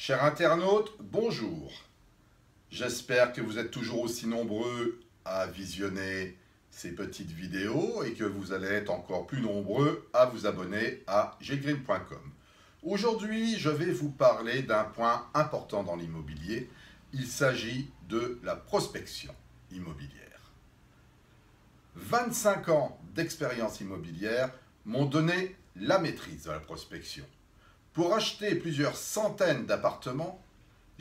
Chers internautes, bonjour. J'espère que vous êtes toujours aussi nombreux à visionner ces petites vidéos et que vous allez être encore plus nombreux à vous abonner à ggreen.com. Aujourd'hui, je vais vous parler d'un point important dans l'immobilier. Il s'agit de la prospection immobilière. 25 ans d'expérience immobilière m'ont donné la maîtrise de la prospection. Pour acheter plusieurs centaines d'appartements,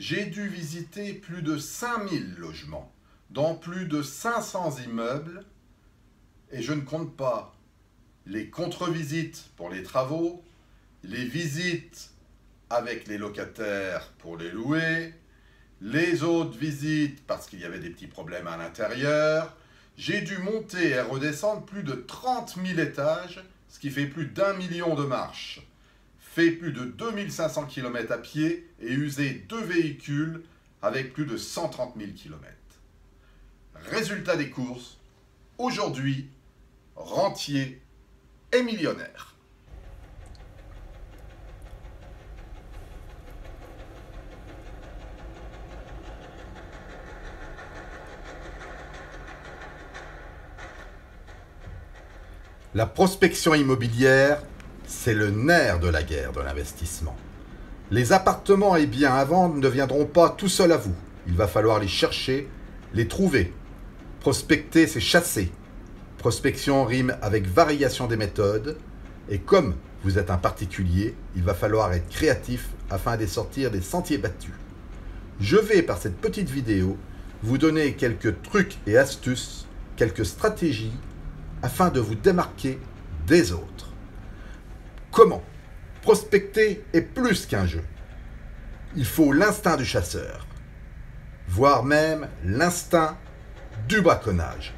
j'ai dû visiter plus de 5000 logements dans plus de 500 immeubles et je ne compte pas les contre-visites pour les travaux, les visites avec les locataires pour les louer, les autres visites parce qu'il y avait des petits problèmes à l'intérieur. J'ai dû monter et redescendre plus de 30 000 étages, ce qui fait plus d'1 million de marches. Fait plus de 2500 km à pied et usé 2 véhicules avec plus de 130 000 km. Résultat des courses, aujourd'hui, rentier et millionnaire. La prospection immobilière, c'est le nerf de la guerre de l'investissement. Les appartements et biens à vendre ne viendront pas tout seuls à vous. Il va falloir les chercher, les trouver. Prospecter, c'est chasser. Prospection rime avec variation des méthodes. Et comme vous êtes un particulier, il va falloir être créatif afin de sortir des sentiers battus. Je vais, par cette petite vidéo, vous donner quelques trucs et astuces, quelques stratégies afin de vous démarquer des autres. Comment? Prospecter est plus qu'un jeu. Il faut l'instinct du chasseur, voire même l'instinct du braconnage.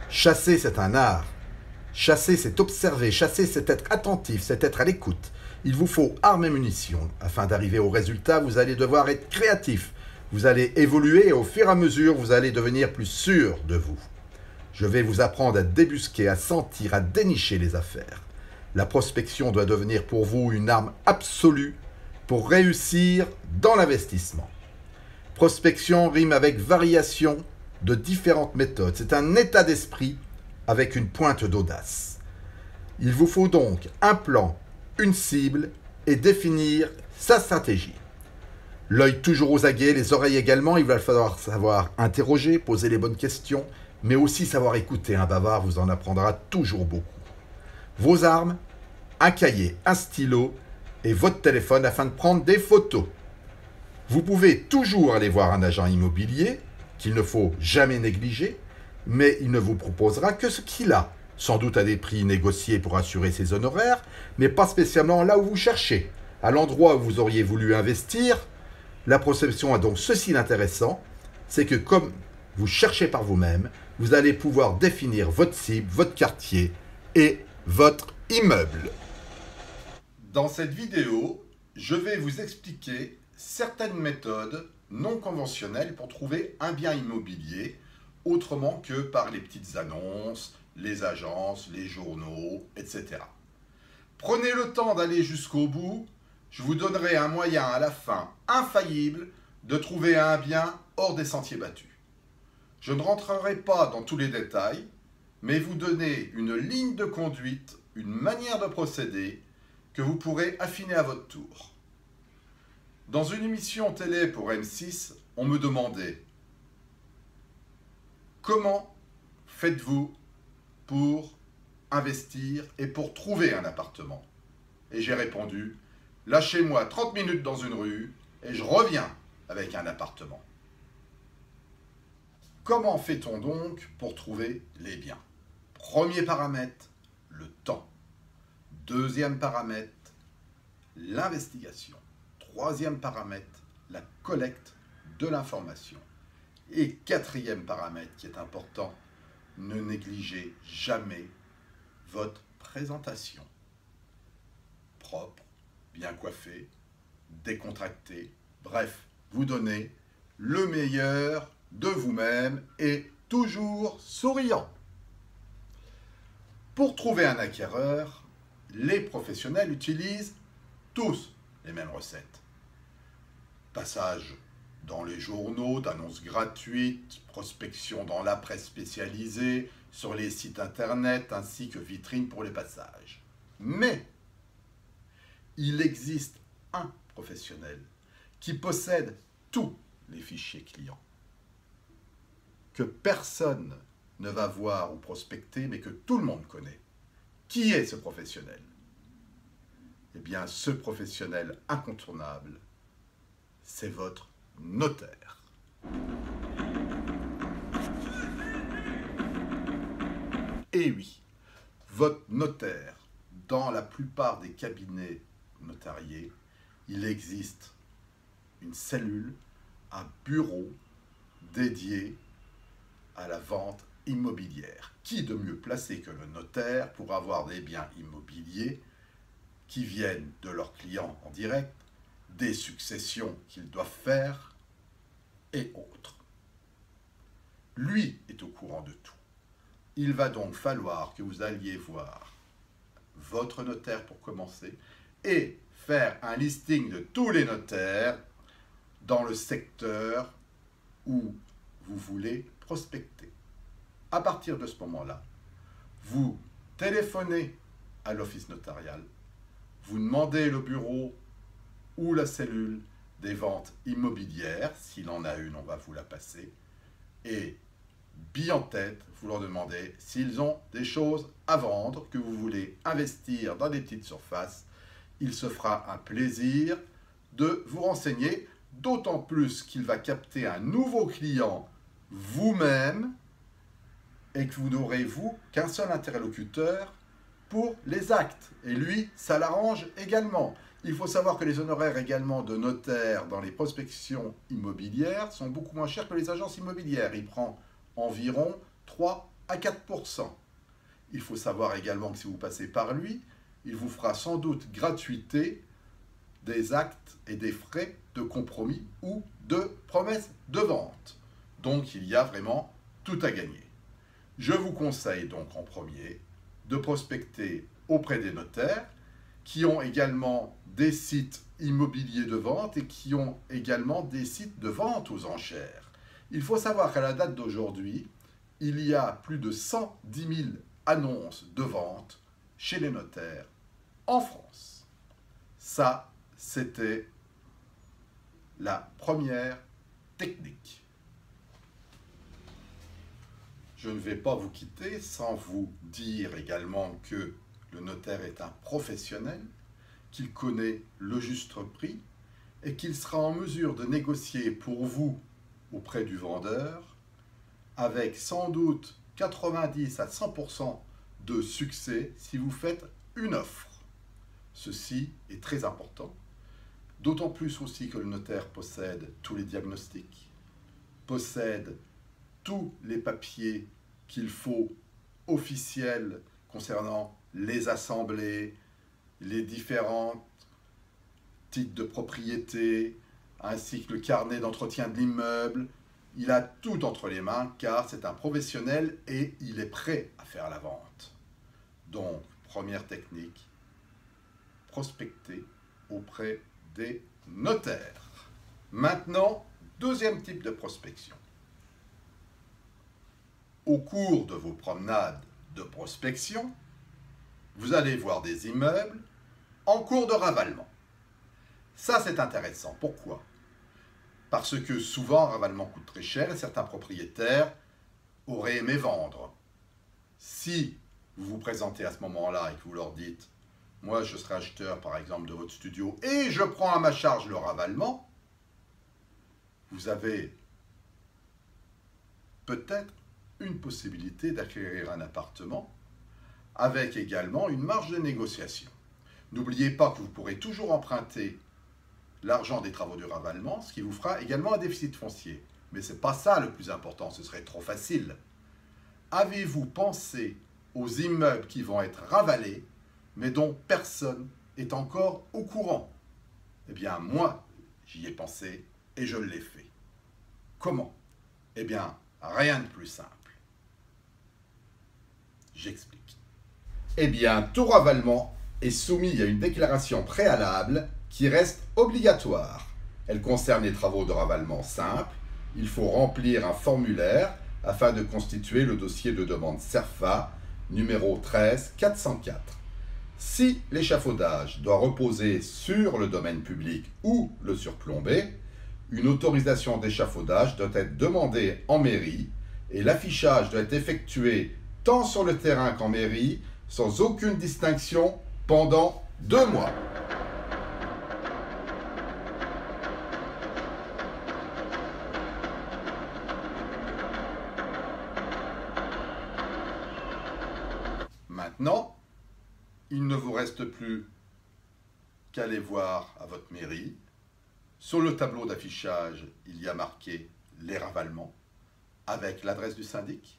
Chasser, c'est un art. Chasser, c'est observer. Chasser, c'est être attentif, c'est être à l'écoute. Il vous faut armes et munitions. Afin d'arriver au résultat, vous allez devoir être créatif. Vous allez évoluer et au fur et à mesure, vous allez devenir plus sûr de vous. Je vais vous apprendre à débusquer, à sentir, à dénicher les affaires. La prospection doit devenir pour vous une arme absolue pour réussir dans l'investissement. Prospection rime avec variation de différentes méthodes. C'est un état d'esprit avec une pointe d'audace. Il vous faut donc un plan, une cible et définir sa stratégie. L'œil toujours aux aguets, les oreilles également, il va falloir savoir interroger, poser les bonnes questions, mais aussi savoir écouter. Un bavard vous en apprendra toujours beaucoup. Vos armes, un cahier, un stylo et votre téléphone afin de prendre des photos. Vous pouvez toujours aller voir un agent immobilier, qu'il ne faut jamais négliger, mais il ne vous proposera que ce qu'il a, sans doute à des prix négociés pour assurer ses honoraires, mais pas spécialement là où vous cherchez. À l'endroit où vous auriez voulu investir, la prospection a donc ceci d'intéressant, c'est que comme vous cherchez par vous-même, vous allez pouvoir définir votre cible, votre quartier et votre immeuble. Dans cette vidéo, je vais vous expliquer certaines méthodes non conventionnelles pour trouver un bien immobilier autrement que par les petites annonces, les agences, les journaux, etc. Prenez le temps d'aller jusqu'au bout, je vous donnerai un moyen à la fin infaillible de trouver un bien hors des sentiers battus. Je ne rentrerai pas dans tous les détails, mais vous donner une ligne de conduite, une manière de procéder que vous pourrez affiner à votre tour. Dans une émission télé pour M6, on me demandait « Comment faites-vous pour investir et pour trouver un appartement ?» Et j'ai répondu « Lâchez-moi 30 minutes dans une rue et je reviens avec un appartement. » Comment fait-on donc pour trouver les biens? Premier paramètre, le temps. Deuxième paramètre, l'investigation. Troisième paramètre, la collecte de l'information. Et quatrième paramètre qui est important, ne négligez jamais votre présentation. Propre, bien coiffé, décontracté, bref, vous donnez le meilleur de vous-même et toujours souriant. Pour trouver un acquéreur, les professionnels utilisent tous les mêmes recettes. Passage dans les journaux, d'annonces gratuites, prospection dans la presse spécialisée, sur les sites internet, ainsi que vitrines pour les passages. Mais il existe un professionnel qui possède tous les fichiers clients, que personne ne va voir ou prospecter, mais que tout le monde connaît. Qui est ce professionnel? Eh bien, ce professionnel incontournable, c'est votre notaire. Et oui, votre notaire, dans la plupart des cabinets notariés, il existe une cellule, un bureau dédié à la vente immobilière. Qui de mieux placé que le notaire pour avoir des biens immobiliers qui viennent de leurs clients en direct, des successions qu'ils doivent faire et autres. Lui est au courant de tout. Il va donc falloir que vous alliez voir votre notaire pour commencer et faire un listing de tous les notaires dans le secteur où vous voulez prospecter. À partir de ce moment-là, vous téléphonez à l'office notarial, vous demandez le bureau ou la cellule des ventes immobilières, s'il en a une, on va vous la passer, et bille en tête, vous leur demandez s'ils ont des choses à vendre, que vous voulez investir dans des petites surfaces. Il se fera un plaisir de vous renseigner, d'autant plus qu'il va capter un nouveau client vous-même et que vous n'aurez, vous, qu'un seul interlocuteur pour les actes. Et lui, ça l'arrange également. Il faut savoir que les honoraires également de notaire dans les prospections immobilières sont beaucoup moins chers que les agences immobilières. Il prend environ 3 à 4%. Il faut savoir également que si vous passez par lui, il vous fera sans doute gratuité des actes et des frais de compromis ou de promesses de vente. Donc il y a vraiment tout à gagner. Je vous conseille donc en premier de prospecter auprès des notaires qui ont également des sites immobiliers de vente et qui ont également des sites de vente aux enchères. Il faut savoir qu'à la date d'aujourd'hui, il y a plus de 110 000 annonces de vente chez les notaires en France. Ça, c'était la première technique. Je ne vais pas vous quitter sans vous dire également que le notaire est un professionnel, qu'il connaît le juste prix et qu'il sera en mesure de négocier pour vous auprès du vendeur avec sans doute 90 à 100% de succès si vous faites une offre. Ceci est très important, d'autant plus aussi que le notaire possède tous les diagnostics, possède tous les papiers qu'il faut officiels concernant les assemblées, les différents titres de propriété, ainsi que le carnet d'entretien de l'immeuble. Il a tout entre les mains car c'est un professionnel et il est prêt à faire la vente. Donc, première technique, prospecter auprès des notaires. Maintenant, deuxième type de prospection. Au cours de vos promenades de prospection, vous allez voir des immeubles en cours de ravalement. Ça, c'est intéressant. Pourquoi? Parce que souvent, un ravalement coûte très cher et certains propriétaires auraient aimé vendre. Si vous vous présentez à ce moment-là et que vous leur dites « Moi, je serai acheteur, par exemple, de votre studio et je prends à ma charge le ravalement », vous avez peut-être une possibilité d'acquérir un appartement avec également une marge de négociation. N'oubliez pas que vous pourrez toujours emprunter l'argent des travaux du ravalement, ce qui vous fera également un déficit foncier. Mais ce n'est pas ça le plus important, ce serait trop facile. Avez-vous pensé aux immeubles qui vont être ravalés, mais dont personne n'est encore au courant? Eh bien, moi, j'y ai pensé et je l'ai fait. Comment? Eh bien, rien de plus simple. J'explique. Eh bien, tout ravalement est soumis à une déclaration préalable qui reste obligatoire. Elle concerne les travaux de ravalement simples. Il faut remplir un formulaire afin de constituer le dossier de demande CERFA numéro 13404. Si l'échafaudage doit reposer sur le domaine public ou le surplomber, une autorisation d'échafaudage doit être demandée en mairie et l'affichage doit être effectué tant sur le terrain qu'en mairie, sans aucune distinction, pendant 2 mois. Maintenant, il ne vous reste plus qu'à aller voir à votre mairie. Sur le tableau d'affichage, il y a marqué les ravalements avec l'adresse du syndic,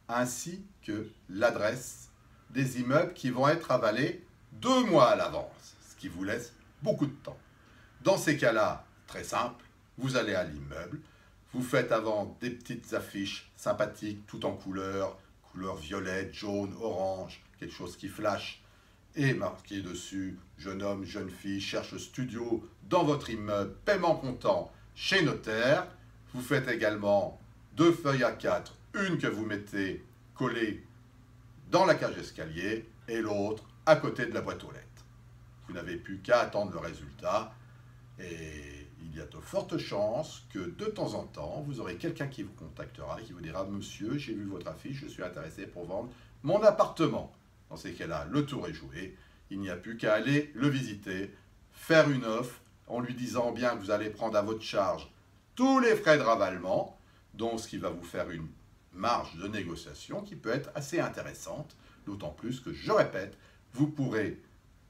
ainsi que l'adresse des immeubles qui vont être avalés 2 mois à l'avance, ce qui vous laisse beaucoup de temps. Dans ces cas-là, très simple, vous allez à l'immeuble, vous faites avant des petites affiches sympathiques, tout en couleur violette, jaune, orange, quelque chose qui flash, et marqué dessus « Jeune homme, jeune fille cherche studio dans votre immeuble, paiement comptant chez notaire ». Vous faites également 2 feuilles A4, une que vous mettez collée dans la cage d'escalier et l'autre à côté de la boîte aux lettres. Vous n'avez plus qu'à attendre le résultat et il y a de fortes chances que de temps en temps, vous aurez quelqu'un qui vous contactera et qui vous dira « Monsieur, j'ai vu votre affiche, je suis intéressé pour vendre mon appartement ». Dans ces cas-là, le tour est joué. Il n'y a plus qu'à aller le visiter, faire une offre en lui disant bien que vous allez prendre à votre charge tous les frais de ravalement, donc ce qui va vous faire une marge de négociation qui peut être assez intéressante, d'autant plus que, je répète, vous pourrez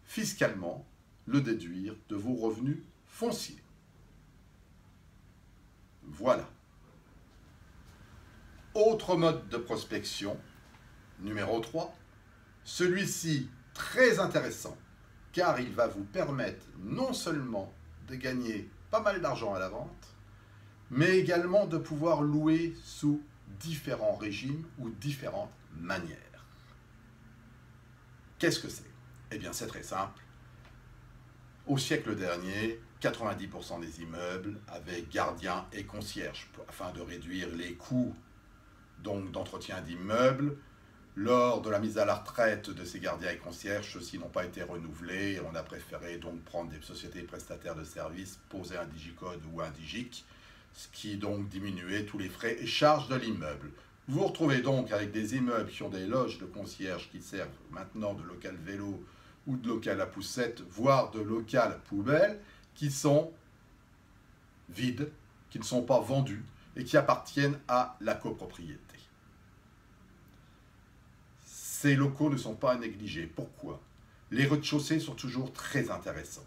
fiscalement le déduire de vos revenus fonciers. Voilà. Autre mode de prospection, numéro 3. Celui-ci, très intéressant, car il va vous permettre non seulement de gagner pas mal d'argent à la vente, mais également de pouvoir louer sous différents régimes ou différentes manières. Qu'est-ce que c'est? Eh bien, c'est très simple. Au siècle dernier, 90% des immeubles avaient gardien et concierge afin de réduire les coûts d'entretien d'immeubles. Lors de la mise à la retraite de ces gardiens et concierges, ceux-ci n'ont pas été renouvelés. On a préféré donc prendre des sociétés prestataires de services, poser un digicode ou un digic, ce qui donc diminuait tous les frais et charges de l'immeuble. Vous vous retrouvez donc avec des immeubles qui ont des loges de concierge qui servent maintenant de local vélo ou de local à poussette, voire de local poubelle, qui sont vides, qui ne sont pas vendus et qui appartiennent à la copropriété. Ces locaux ne sont pas à négliger. Pourquoi? Les rez-de-chaussée sont toujours très intéressants.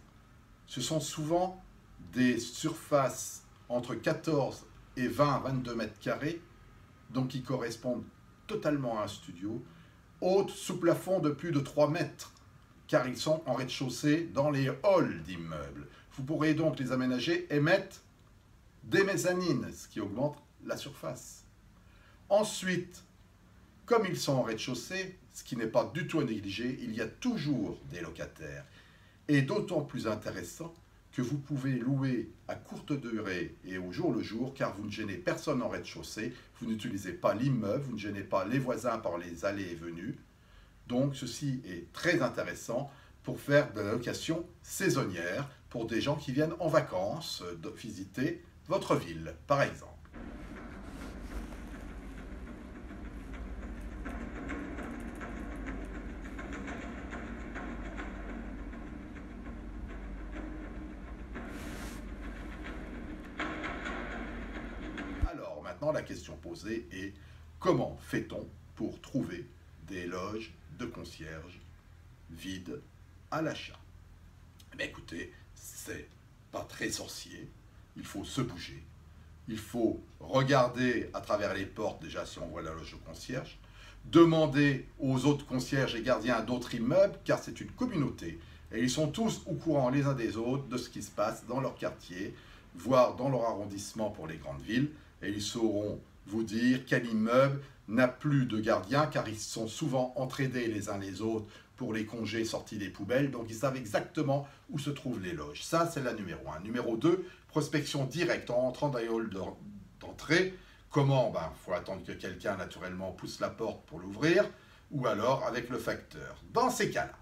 Ce sont souvent des surfaces entre 14 et 22 mètres carrés, donc qui correspondent totalement à un studio, hautes sous plafond de plus de 3 mètres, car ils sont en rez-de-chaussée dans les halls d'immeubles. Vous pourrez donc les aménager et mettre des mezzanines, ce qui augmente la surface. Ensuite, comme ils sont en rez-de-chaussée, ce qui n'est pas du tout à négliger, il y a toujours des locataires. Et d'autant plus intéressant que vous pouvez louer à courte durée et au jour le jour, car vous ne gênez personne en rez-de-chaussée, vous n'utilisez pas l'immeuble, vous ne gênez pas les voisins par les allées et venues. Donc ceci est très intéressant pour faire de la location saisonnière pour des gens qui viennent en vacances visiter votre ville, par exemple. Alors maintenant, la question posée est comment fait-on pour trouver des loges de concierge vides à l'achat? Eh bien, écoutez, c'est pas très sorcier, il faut se bouger, il faut regarder à travers les portes déjà si on voit la loge de concierge, demander aux autres concierges et gardiens d'autres immeubles, car c'est une communauté, et ils sont tous au courant les uns des autres de ce qui se passe dans leur quartier, voire dans leur arrondissement pour les grandes villes, et ils sauront vous dire quel immeuble n'a plus de gardien, car ils sont souvent entraînés les uns les autres, pour les congés sortis des poubelles, donc ils savent exactement où se trouvent les loges. Ça, c'est la numéro 1. Numéro 2, prospection directe en entrant dans les halls d'entrée. Comment? Faut attendre que quelqu'un, naturellement, pousse la porte pour l'ouvrir, ou alors avec le facteur. Dans ces cas-là,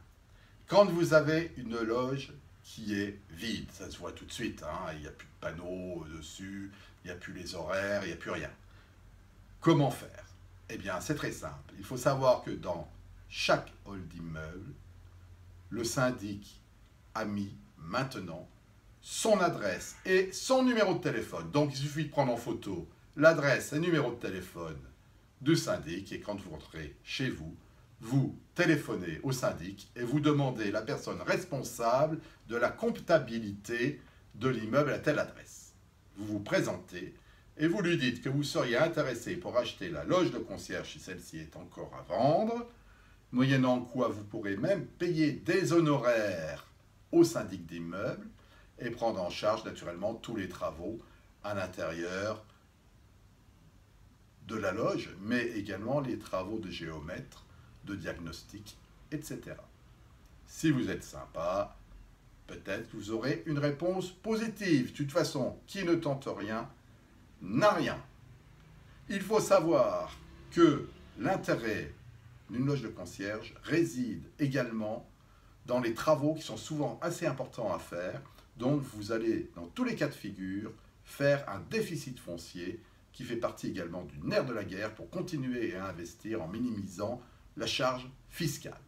quand vous avez une loge qui est vide, ça se voit tout de suite, hein, il n'y a plus de panneaux dessus, il n'y a plus les horaires, il n'y a plus rien. Comment faire? Eh bien, c'est très simple. Il faut savoir que dans chaque hall d'immeuble, le syndic a mis maintenant son adresse et son numéro de téléphone. Donc, il suffit de prendre en photo l'adresse et le numéro de téléphone du syndic, et quand vous rentrez chez vous, vous téléphonez au syndic et vous demandez la personne responsable de la comptabilité de l'immeuble à telle adresse. Vous vous présentez et vous lui dites que vous seriez intéressé pour acheter la loge de concierge si celle-ci est encore à vendre, moyennant quoi vous pourrez même payer des honoraires au syndic d'immeuble et prendre en charge naturellement tous les travaux à l'intérieur de la loge, mais également les travaux de géomètre, de diagnostic, etc. Si vous êtes sympa, peut-être que vous aurez une réponse positive. De toute façon, qui ne tente rien, n'a rien. Il faut savoir que l'intérêt d'une loge de concierge réside également dans les travaux qui sont souvent assez importants à faire. Donc vous allez, dans tous les cas de figure, faire un déficit foncier qui fait partie également du nerf de la guerre pour continuer à investir en minimisant la charge fiscale.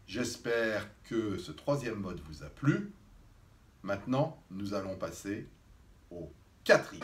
J'espère que ce troisième mode vous a plu. Maintenant, nous allons passer au quatrième.